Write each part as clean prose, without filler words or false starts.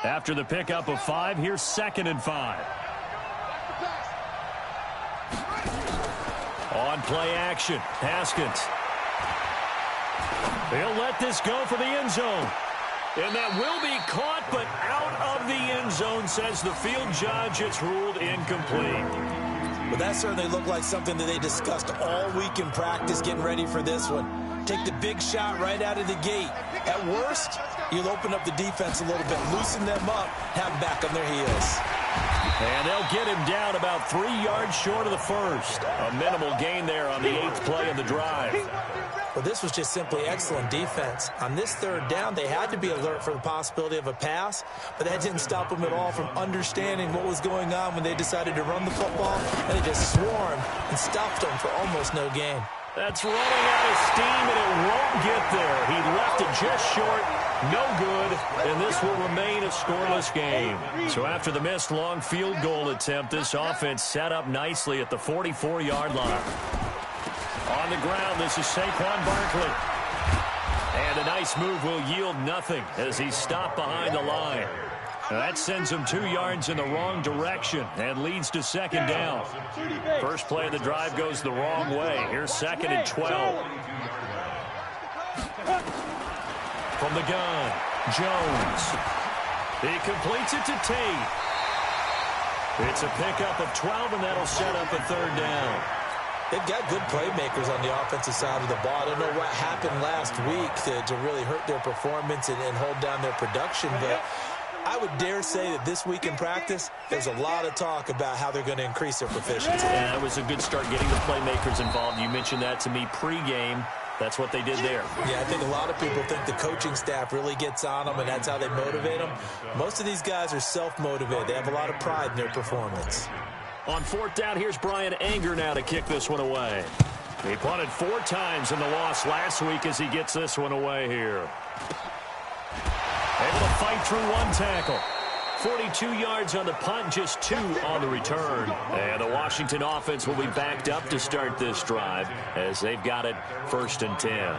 After the pickup of 5, here's 2nd and 5. On play action, Haskins. He'll let this go for the end zone. And that will be caught, but out of the end zone, says the field judge. It's ruled incomplete. Well, that certainly looked like something that they discussed all week in practice, getting ready for this one. Take the big shot right out of the gate. At worst, you'll open up the defense a little bit, loosen them up, have them back on their heels. And they'll get him down about 3 yards short of the first. A minimal gain there on the 8th play of the drive. Well, this was just simply excellent defense. On this 3rd down, they had to be alert for the possibility of a pass, but that didn't stop them at all from understanding what was going on when they decided to run the football, and they just swarmed and stopped them for almost no gain. That's running out of steam, and it won't get there. He left it just short, no good, and this will remain a scoreless game. So after the missed long field goal attempt, this offense set up nicely at the 44-yard line. On the ground, this is Saquon Barkley. And a nice move will yield nothing as he's stopped behind the line. That sends him 2 yards in the wrong direction and leads to 2nd down. First play of the drive goes the wrong way. Here's 2nd and 12. From the gun, Jones. He completes it to Tate. It's a pickup of 12, and that'll set up a 3rd down. They've got good playmakers on the offensive side of the ball. I don't know what happened last week to really hurt their performance and hold down their production, but I would dare say that this week in practice, there's a lot of talk about how they're going to increase their proficiency. Yeah, that was a good start getting the playmakers involved. You mentioned that to me pregame. That's what they did there. Yeah, I think a lot of people think the coaching staff really gets on them, and that's how they motivate them. Most of these guys are self-motivated. They have a lot of pride in their performance. On 4th down, here's Brian Anger now to kick this one away. He punted 4 times in the loss last week as he gets this one away here. Able to fight through 1 tackle. 42 yards on the punt, just 2 on the return. And the Washington offense will be backed up to start this drive as they've got it 1st and 10.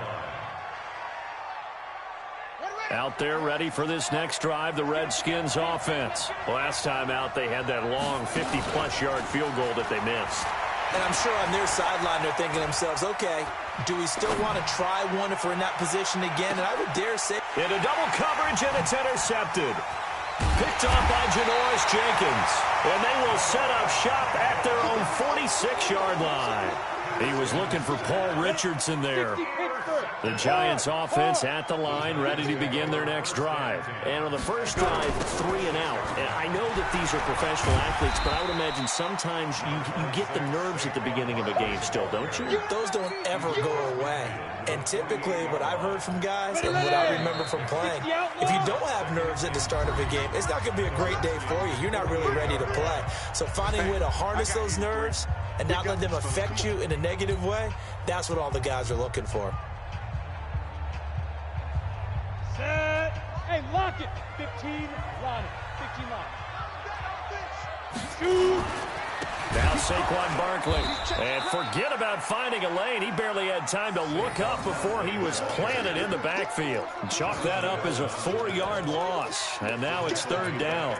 Out there ready for this next drive, the Redskins offense. Last time out, they had that long 50-plus yard field goal that they missed. And I'm sure on their sideline, they're thinking to themselves, okay, do we still want to try one if we're in that position again? And I would dare say... In a double coverage, and it's intercepted. Picked off by Janoris Jenkins. And they will set up shop at their own 46-yard line. He was looking for Paul Richardson there. The Giants offense at the line, ready to begin their next drive. And on the first drive, 3 and out. And I know that these are professional athletes, but I would imagine sometimes you get the nerves at the beginning of a game still, don't you? Those don't ever go away. And typically, what I've heard from guys and what I remember from playing, if you don't have nerves at the start of a game, it's not going to be a great day for you. You're not really ready to play. So finding a way to harness those nerves and not let them affect you in a negative way, that's what all the guys are looking for. Set. Hey, lock it. 15, line it. 15 line. Shoot. Now Saquon Barkley. And forget about finding a lane. He barely had time to look up before he was planted in the backfield. Chalk that up as a 4-yard loss. And now it's 3rd down.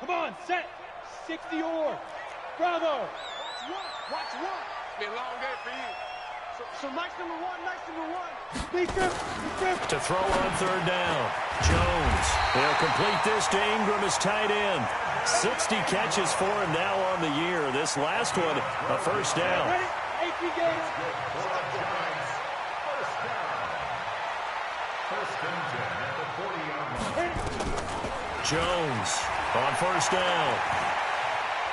Come on, set. 60 or. Bravo. Watch one. Be a long day for you. So nice number one, nice number one. Big grip. To throw on 3rd down. Jones. They'll complete this to Ingram as tight end. 60 catches for him now on the year. This last one, a 1st down. Ready? AP game. Jones on 1st down.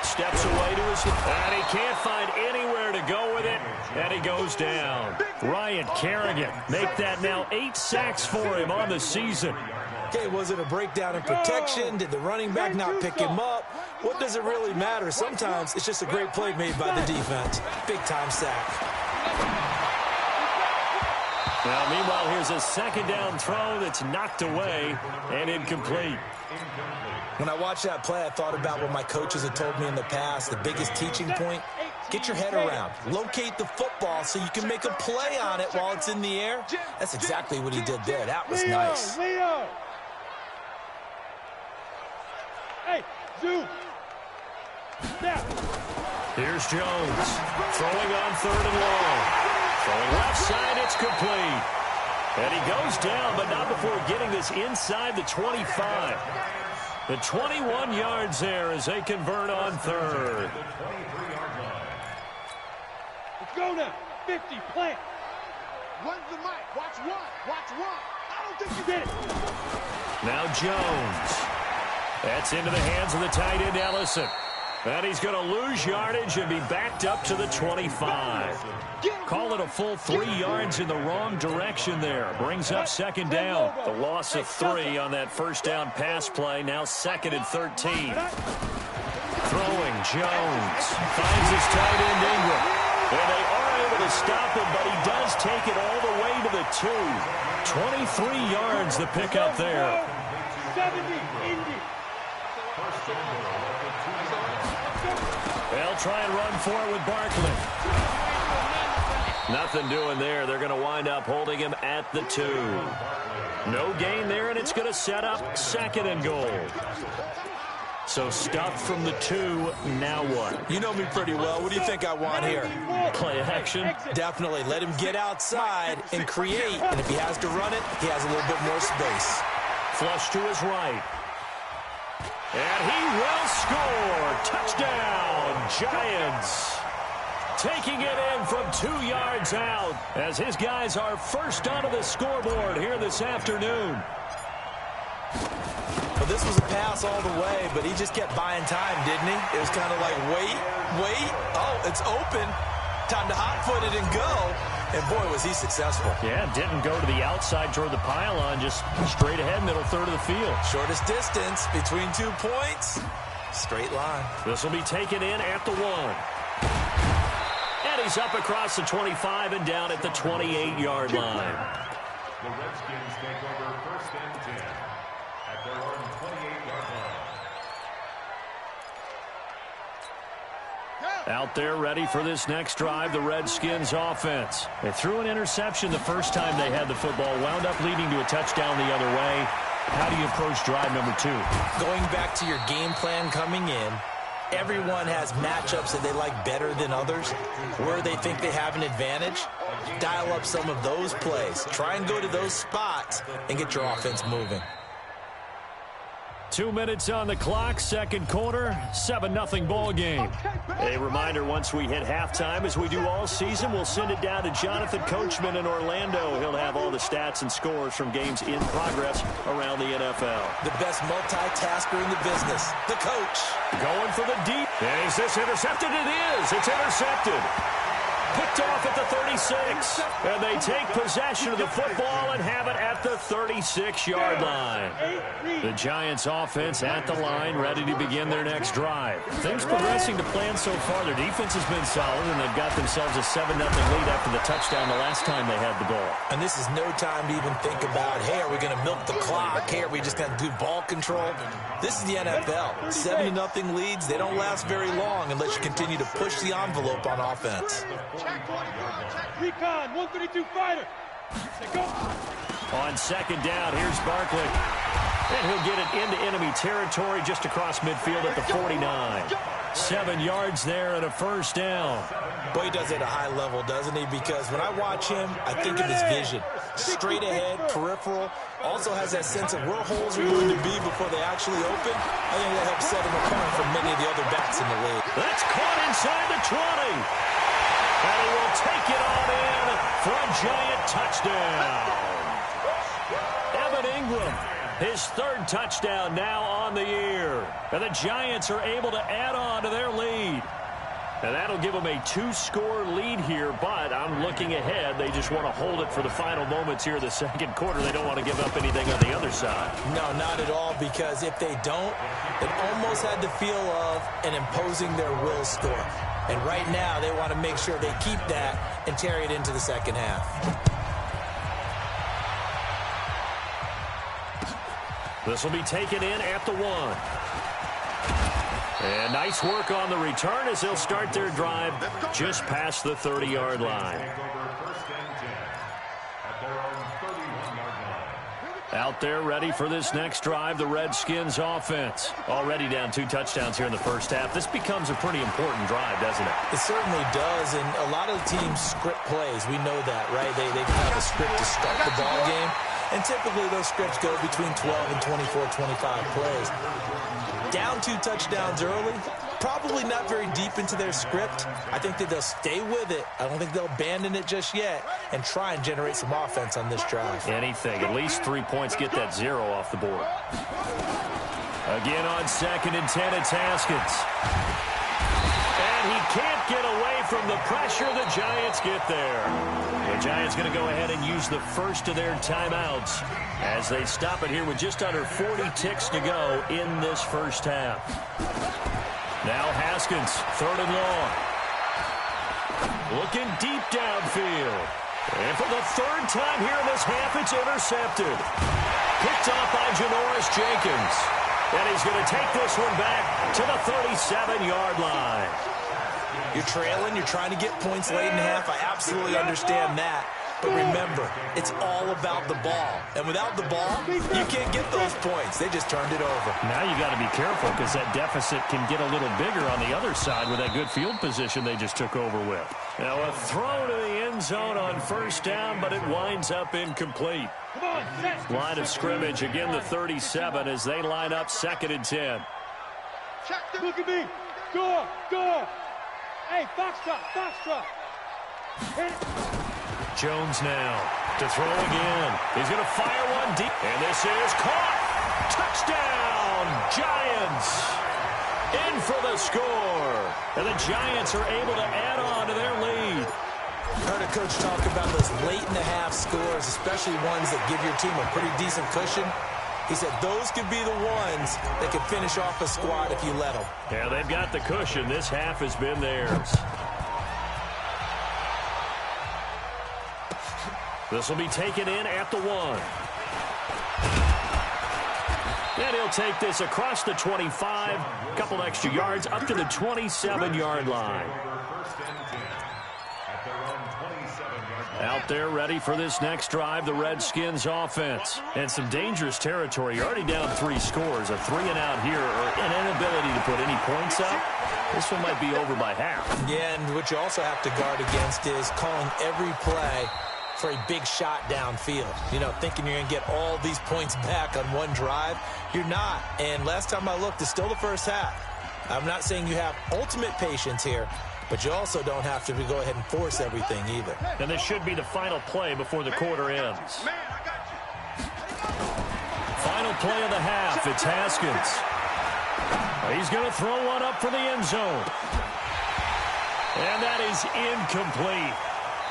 Steps away to his, and he can't find anywhere to go with it, and he goes down. Ryan Kerrigan make that now 8 sacks for him on the season. Okay, was it a breakdown in protection? Did the running back not pick him up? What does it really matter? Sometimes it's just a great play made by the defense. Big-time sack. Now, meanwhile, here's a 2nd down throw that's knocked away and incomplete. When I watched that play, I thought about what my coaches had told me in the past. The biggest teaching point, Get your head around. Locate the football so you can make a play on it while it's in the air. That's exactly what he did there. That was nice. Leo. Hey, zoom. Now. Here's Jones. Throwing on 3rd and long. Throwing left side, it's complete. And he goes down, but not before getting this inside the 25. The 21 yards there as they convert on 3rd. Let's go now. 50, plant. Run the mic. Watch one. Watch one. I don't think you did it. Now Jones. That's into the hands of the tight end, Ellison. And he's going to lose yardage and be backed up to the 25. Call it a full 3 yards in the wrong direction there. Brings up 2nd down. The loss of 3 on that 1st down pass play. Now 2nd and 13. Throwing, Jones. Finds his tight end, Ingram. And they are able to stop him, but he does take it all the way to the 2. 23 yards the pickup there. 70, Indy. They'll try and run for it with Barkley. Nothing doing there. They're going to wind up holding him at the 2. No gain there, and it's going to set up 2nd and goal. So stuffed from the 2. Now what? You know me pretty well. What do you think I want here? Play action. Definitely. Let him get outside and create. And if he has to run it, he has a little bit more space. Flush to his right. And he will score. Touchdown, Giants. Taking it in from 2 yards out as his guys are first onto the scoreboard here this afternoon. Well, this was a pass all the way, but he just kept buying time, didn't he? It was kind of like, wait. Oh, it's open. Time to hot-foot it and go. And, boy, was he successful. Yeah, didn't go to the outside toward the pylon, just straight ahead, middle third of the field. Shortest distance between 2 points. Straight line. This will be taken in at the 1. And he's up across the 25 and down at the 28-yard line. The Redskins take over 1st and 10 at their own 28-yard line. Out there ready for this next drive, the Redskins offense. They threw an interception the first time they had the football, wound up leading to a touchdown the other way. How do you approach drive number 2? Going back to your game plan coming in, everyone has matchups that they like better than others, where they think they have an advantage. Dial up some of those plays. Try and go to those spots and get your offense moving. 2 minutes on the clock, 2nd quarter, 7-0 ball game. A reminder, once we hit halftime, as we do all season, we'll send it down to Jonathan Coachman in Orlando. He'll have all the stats and scores from games in progress around the NFL. The best multitasker in the business, the coach. Going for the deep. And is this intercepted? It is. It's intercepted. Picked off at the 36. And they take possession of the football and have it at the 36-yard line. The Giants offense at the line, ready to begin their next drive. Things progressing to plan so far. Their defense has been solid, and they've got themselves a 7-0 lead after the touchdown the last time they had the ball. And this is no time to even think about, hey, are we going to milk the clock? Hey, are we just going to do ball control? This is the NFL. 7-0 leads, they don't last very long unless you continue to push the envelope on offense. Recon, 132 fighter. Go. On 2nd down, here's Barkley. And he'll get it into enemy territory just across midfield at the 49. 7 yards there and a 1st down. Boy, he does it at a high level, doesn't he? Because when I watch him, I think of his vision. Straight ahead, peripheral. Also has that sense of where holes are going to be before they actually open. I think that helps set him apart from many of the other backs in the league. That's caught inside the 20. And he will take it on in for a Giant touchdown. Evan Ingram, his 3rd touchdown now on the year. And the Giants are able to add on to their lead. And that'll give them a 2-score lead here, but I'm looking ahead. They just want to hold it for the final moments here in the 2nd quarter. They don't want to give up anything on the other side. No, not at all, because if they don't, it almost had the feel of an imposing their will score. And right now, they want to make sure they keep that and carry it into the 2nd half. This will be taken in at the 1. And nice work on the return as they'll start their drive just past the 30-yard line. Out there ready for this next drive, the Redskins offense. Already down 2 touchdowns here in the first half. This becomes a pretty important drive, doesn't it? It certainly does, and a lot of the teams script plays. We know that, right? They have a script to start the ball game, and typically those scripts go between 12 and 24, 25 plays. Down 2 touchdowns early, probably not very deep into their script. I think that they'll stay with it. I don't think they'll abandon it just yet and try and generate some offense on this drive. Anything. At least 3 points. Get that 0 off the board. Again on 2nd and 10, it's Haskins. And he can't get away from the pressure. The Giants get there. The Giants going to go ahead and use the first of their timeouts as they stop it here with just under 40 ticks to go in this first half. Now Haskins, 3rd and long. Looking deep downfield. And for the 3rd time here in this half, it's intercepted. Picked off by Janoris Jenkins. And he's going to take this one back to the 37-yard line. You're trailing. You're trying to get points late in the half. I absolutely understand that. But remember, it's all about the ball. And without the ball, you can't get those points. They just turned it over. Now you got to be careful because that deficit can get a little bigger on the other side with that good field position they just took over with. Now a throw to the end zone on 1st down, but it winds up incomplete. Line of scrimmage, again the 37 as they line up 2nd and 10. Look at me. Go. Hey, Foxtrot. Hit it. Jones now to throw again. He's going to fire one deep. And this is caught. Touchdown, Giants. In for the score. And the Giants are able to add on to their lead. Heard a coach talk about those late-in-the-half scores, especially ones that give your team a pretty decent cushion. He said those could be the ones that could finish off a squad if you let them. Yeah, they've got the cushion. This half has been theirs. This will be taken in at the 1. And he'll take this across the 25. A couple extra yards up to the 27-yard line. Out there ready for this next drive, the Redskins offense. And some dangerous territory. You're already down 3 scores. A 3-and-out here or an inability to put any points up. This one might be over by half. Yeah, and what you also have to guard against is calling every play for a big shot downfield. You know, thinking you're going to get all these points back on one drive. You're not. And last time I looked, it's still the first half. I'm not saying you have ultimate patience here, but you also don't have to go ahead and force everything either. And this should be the final play before the quarter ends. Final play of the half. It's Haskins. He's going to throw one up for the end zone. And that is incomplete.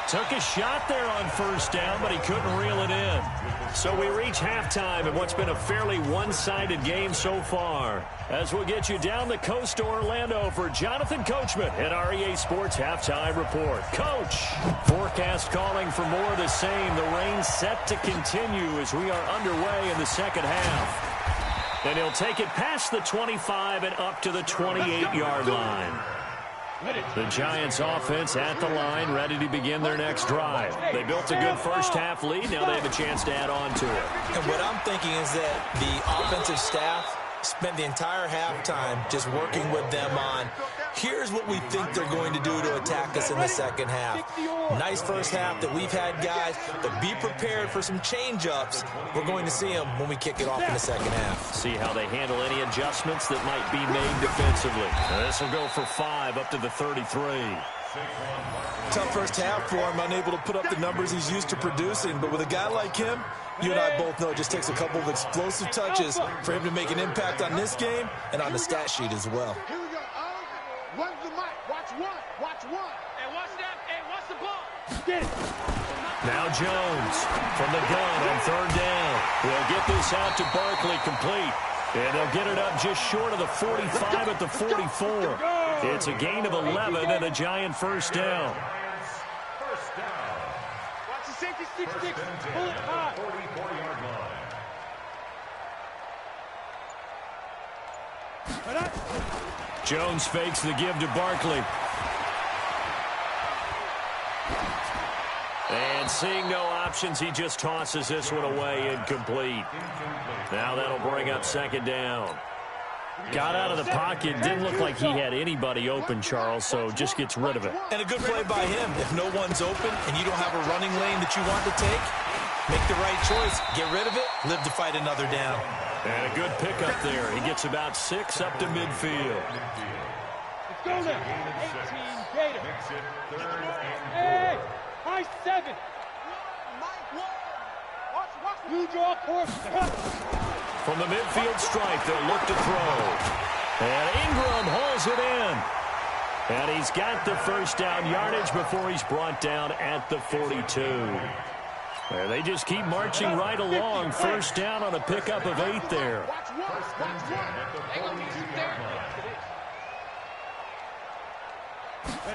Took a shot there on 1st down, but he couldn't reel it in. So we reach halftime in what's been a fairly one-sided game so far. As we'll get you down the coast to Orlando for Jonathan Coachman at our EA Sports Halftime Report. Coach, forecast calling for more of the same. The rain set to continue as we are underway in the 2nd half. And he'll take it past the 25 and up to the 28-yard line. The Giants offense at the line, ready to begin their next drive. They built a good first half lead. Now they have a chance to add on to it. And what I'm thinking is that the offensive staff spent the entire halftime just working with them on, here's what we think they're going to do to attack us in the 2nd half. Nice first half that we've had, guys, but be prepared for some change-ups. We're going to see them when we kick it off in the 2nd half. See how they handle any adjustments that might be made defensively. This will go for 5 up to the 33. Tough first half for him, unable to put up the numbers he's used to producing, but with a guy like him, you and I both know it just takes a couple of explosive touches for him to make an impact on this game and on the stat sheet as well. Here we go. One's the mic. Watch one. Hey, watch that. Hey, watch the ball. Get it. Now Jones from the gun on 3rd down. We'll get this out to Barkley complete. And they'll get it up just short of the 45 at the 44. It's a gain of 11 and a Giant 1st down. Watch the safety stick. Pull it high. 44-yard line. Jones fakes the give to Barkley. And seeing no options, he just tosses this one away, incomplete. Now that'll bring up second down. Got out of the pocket. Didn't look like he had anybody open, Charles, so just gets rid of it. And a good play by him. If no one's open and you don't have a running lane that you want to take, make the right choice. Get rid of it. Live to fight another down. And a good pickup there. He gets about 6 up to midfield. Let's go now. 18 Gator. Hey, high 7. You draw course. From the midfield stripe, they'll look to throw. And Ingram hauls it in. And he's got the first down yardage before he's brought down at the 42. And they just keep marching right along. First down on a pickup of 8 there.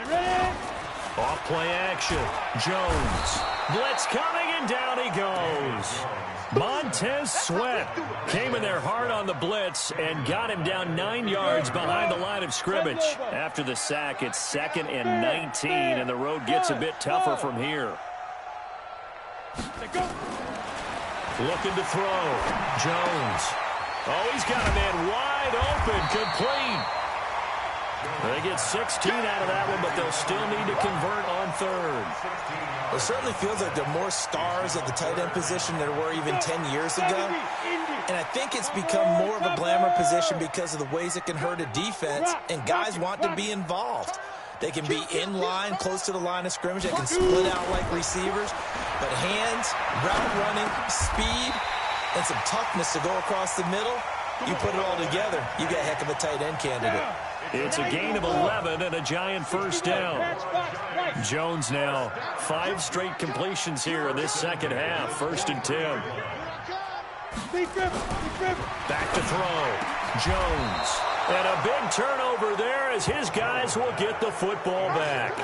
Ready? Off play action. Jones. Blitz coming, and down he goes. Montez Sweat came in there hard on the blitz and got him down 9 yards behind the line of scrimmage. After the sack, it's 2nd and 19, and the road gets a bit tougher from here. Looking to throw. Jones. Oh, he's got a man wide open, complete. They get 16 out of that one, but they'll still need to convert on 3rd. It certainly feels like there are more stars at the tight end position than there were even 10 years ago. And I think it's become more of a glamour position because of the ways it can hurt a defense, and guys want to be involved. They can be in line, close to the line of scrimmage. They can split out like receivers. But hands, route running, speed, and some toughness to go across the middle, you put it all together, you got a heck of a tight end candidate. It's a gain of 11 and a giant first down. Jones now 5 straight completions here in this second half. 1st and 10. Back to throw. Jones. And a big turnover there as his guys will get the football back.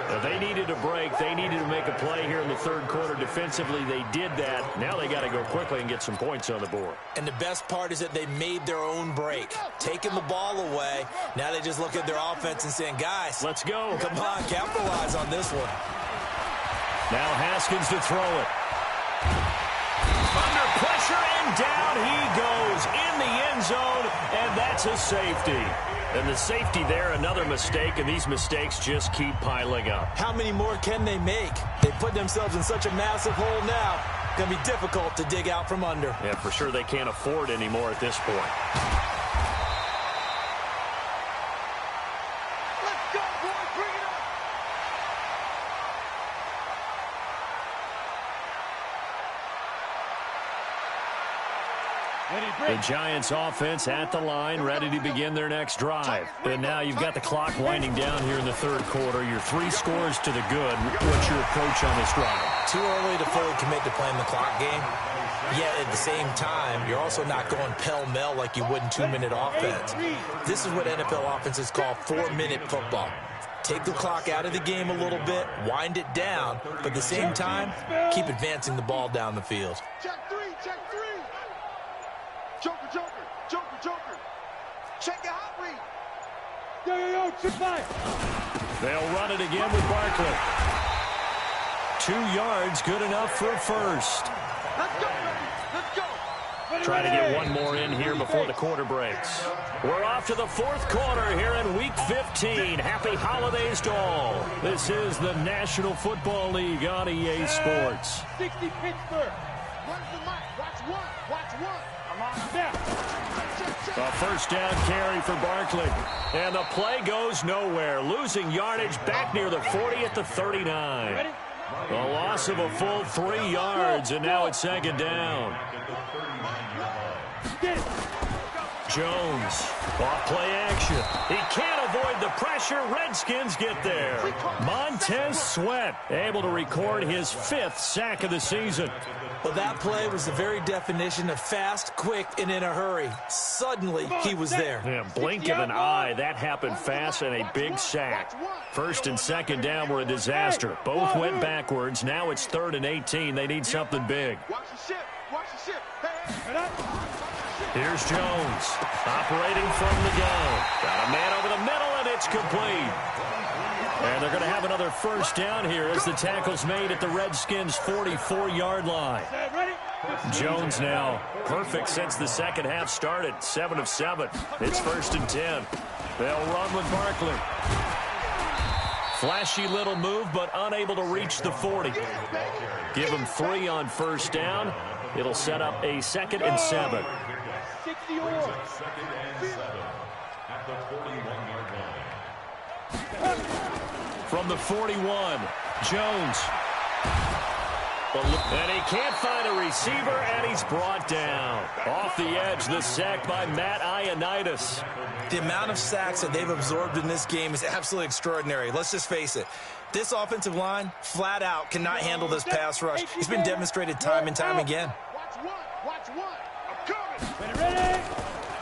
Now they needed a break. They needed to make a play here in the 3rd quarter. Defensively, they did that. Now they got to go quickly and get some points on the board. And the best part is that they made their own break. Taking the ball away. Now they just look at their offense and saying, guys, let's go. Come on, capitalize on this one. Now Haskins to throw it. Under pressure, and down he goes in the end zone, and that's a safety. And the safety there, another mistake, and these mistakes just keep piling up. How many more can they make? They put themselves in such a massive hole now. Going to be difficult to dig out from under. Yeah, for sure they can't afford anymore at this point. Let's go, boys. Bring it up. The Giants offense at the line, ready to begin their next drive. And now you've got the clock winding down here in the 3rd quarter. You're 3 scores to the good. What's your approach on this drive? Too early to fully commit to playing the clock game. Yet at the same time, you're also not going pell-mell like you would in 2-minute offense. This is what NFL offenses call 4-minute football. Take the clock out of the game a little bit, wind it down, but at the same time, keep advancing the ball down the field. Check 3, check 3. Joker, Joker, Joker, Joker. Check your hot read. Yo, chip by. They'll run it again with Barkley. 2 yards, good enough for a first. Let's go, baby. Let's go. Try to get one more in here before the quarter breaks. We're off to the 4th quarter here in Week 15. Happy holidays to all. This is the National Football League on EA Sports. 60 Pittsburgh. Where's the mic? Watch one. Watch one. I'm on step. A first down carry for Barkley. And the play goes nowhere. Losing yardage back near the 40 at the 39. Ready? A loss of a full 3 yards, and now it's 2nd down. Jones, off play action. He can't avoid the pressure. Redskins get there. Montez Sweat able to record his 5th sack of the season. Well, that play was the very definition of fast, quick, and in a hurry. Suddenly, he was there. Yeah, blink of an eye. That happened fast and a big sack. 1st and 2nd down were a disaster. Both went backwards. Now it's 3rd and 18. They need something big. Watch the ship. Watch the ship. Hey. Here's Jones, operating from the gun. Got a man over the middle, and it's complete. And they're going to have another first down here as the tackle's made at the Redskins' 44-yard line. Jones now perfect since the second half started, 7 of 7. It's 1st and 10. They'll run with Barkley. Flashy little move, but unable to reach the 40. Give him 3 on first down. It'll set up a 2nd and 7. Second and 7 at the 41-yard line. From the 41, Jones. And he can't find a receiver, and he's brought down. Off the edge, the sack by Matt Ioannidis. The amount of sacks that they've absorbed in this game is absolutely extraordinary. Let's just face it. This offensive line, flat out, cannot handle this pass rush. It's been demonstrated time and time again. Watch one. I'm coming. Ready?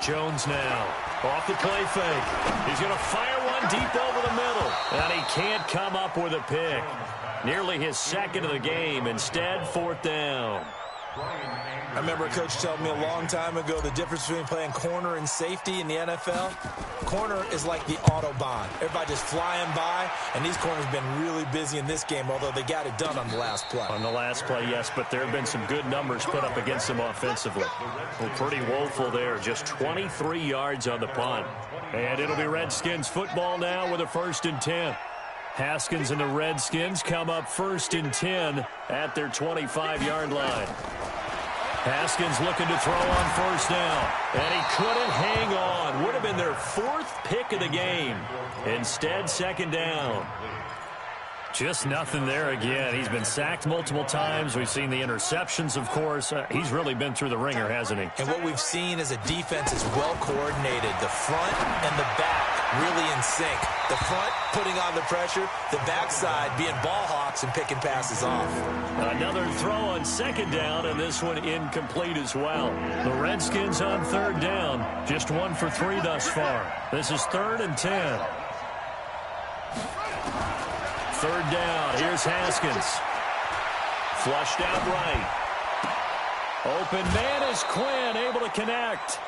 Jones now off the play fake. He's going to fire one deep over the middle. And he can't come up with a pick. Nearly his 2nd of the game. Instead, 4th down. I remember a coach telling me a long time ago the difference between playing corner and safety in the NFL. Corner is like the Autobahn. Everybody just flying by, and these corners have been really busy in this game, although they got it done on the last play. On the last play, yes, but there have been some good numbers put up against them offensively. Well, pretty woeful there. Just 23 yards on the punt. And it'll be Redskins football now with a 1st and 10. Haskins and the Redskins come up 1st and 10 at their 25-yard line. Haskins looking to throw on first down, and he couldn't hang on. Would have been their 4th pick of the game. Instead, 2nd down. Just nothing there again. He's been sacked multiple times. We've seen the interceptions, of course. He's really been through the ringer, hasn't he? And what we've seen is a defense is well coordinated. The front and the back really in sync. The front putting on the pressure, the backside being ball hawks and picking passes off. Another throw on 2nd down, and this one incomplete as well. The Redskins on 3rd down, just 1 for 3 thus far. This is 3rd and 10. 3rd down, here's Haskins. Flushed out right. Open man is Quinn, able to connect.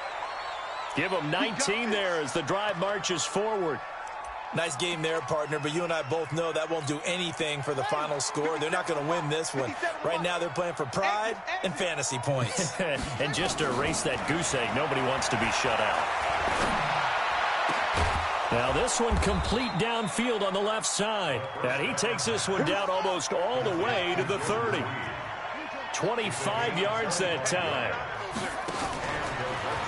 Give him 19 there as the drive marches forward. Nice game there, partner, but you and I both know that won't do anything for the final score. They're not going to win this one. Right now they're playing for pride and fantasy points. And just to erase that goose egg, nobody wants to be shut out. Now this one complete downfield on the left side. And he takes this one down almost all the way to the 30. 25 yards that time.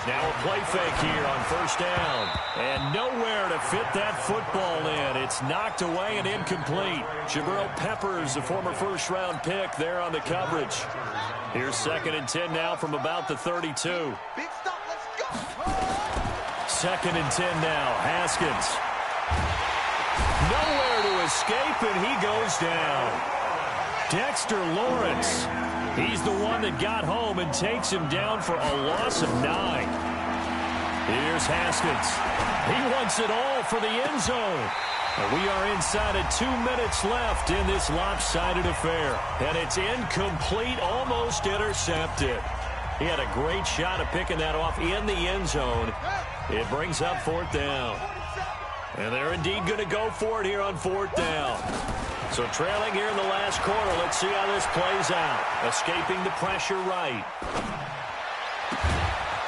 Now a play fake here on first down. And nowhere to fit that football in. It's knocked away and incomplete. Jabril Peppers, a former first-round pick, there on the coverage. Here's 2nd and 10 now from about the 32. Big stop, let's go. 2nd and 10 now. Haskins. Nowhere to escape, and he goes down. Dexter Lawrence. He's the one that got home and takes him down for a loss of 9. Here's Haskins. He wants it all for the end zone. And we are inside of 2 minutes left in this lopsided affair. And it's incomplete, almost intercepted. He had a great shot at picking that off in the end zone. It brings up 4th down. And they're indeed going to go for it here on 4th down. So trailing here in the last quarter, let's see how this plays out. Escaping the pressure right.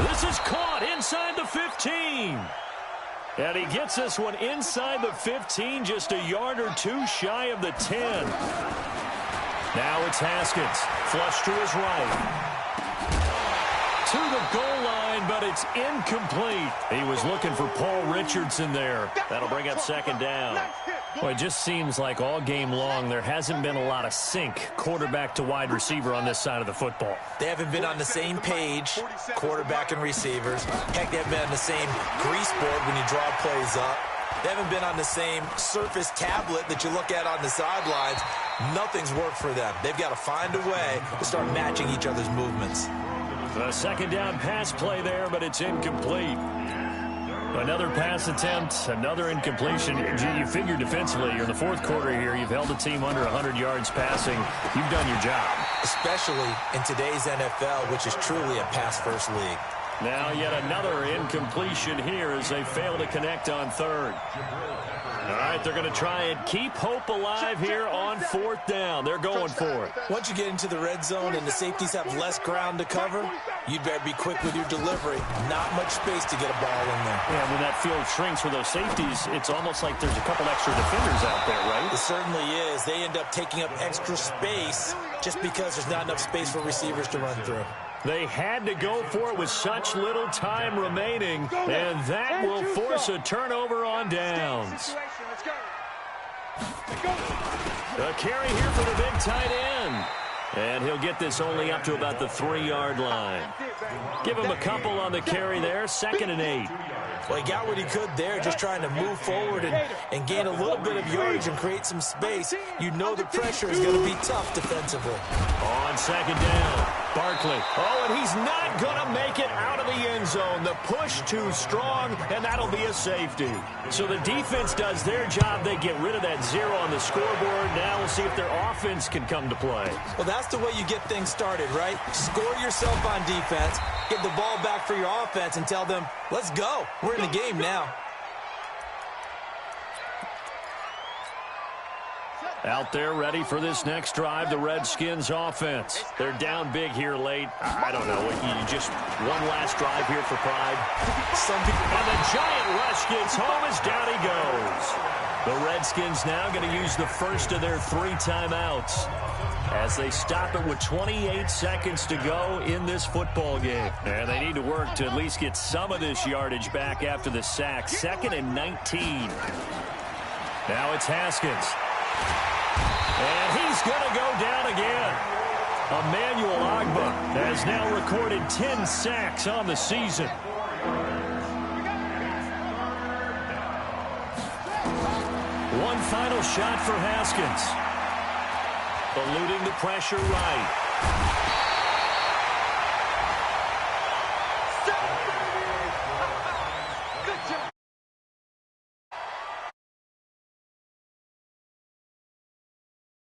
This is caught inside the 15. And he gets this one inside the 15, just a yard or 2 shy of the 10. Now it's Haskins. Flush to his right. To the goal line, but it's incomplete. He was looking for Paul Richardson there. That'll bring up 2nd down. Well, it just seems like all game long there hasn't been a lot of sync quarterback to wide receiver on this side of the football. They haven't been on the same page, quarterback and receivers. Heck, they haven't been on the same grease board when you draw plays up. They haven't been on the same surface tablet that you look at on the sidelines. Nothing's worked for them. They've got to find a way to start matching each other's movements. A 2nd down pass play there, but it's incomplete. Another pass attempt, another incompletion. You figure defensively, you're in the 4th quarter here. You've held the team under 100 yards passing. You've done your job. Especially in today's NFL, which is truly a pass-first league. Now yet another incompletion here as they fail to connect on third. All right, they're going to try and keep hope alive here on fourth down. They're going for it. Once you get into the red zone and the safeties have less ground to cover, you'd better be quick with your delivery. Not much space to get a ball in there. Yeah, when that field shrinks for those safeties, it's almost like there's a couple extra defenders out there, right? It certainly is. They end up taking up extra space just because there's not enough space for receivers to run through. They had to go for it with such little time remaining, and that will force a turnover on downs. A carry here for the big tight end. And he'll get this only up to about the 3-yard line. Give him a couple on the carry there, 2nd and 8. Well, he got what he could there, just trying to move forward and gain a little bit of yardage and create some space. You know the pressure is going to be tough defensively. On 2nd down, Barkley. Oh, and he's not going to make it out of the end zone. The push too strong, and that'll be a safety. So the defense does their job. They get rid of that 0 on the scoreboard. Now we'll see if their offense can come to play. Well, that's the way you get things started, right? Score yourself on defense, get the ball back for your offense, and tell them, let's go. We're in the game now. Out there ready for this next drive, the Redskins offense. They're down big here late. I don't know. You just one last drive here for pride. And the giant rush gets home as down he goes. The Redskins now going to use the first of their 3 timeouts as they stop it with 28 seconds to go in this football game. And they need to work to at least get some of this yardage back after the sack. 2nd and 19. Now it's Haskins. And he's going to go down again. Emmanuel Ogbah has now recorded 10 sacks on the season. One final shot for Haskins. Eluding the pressure right.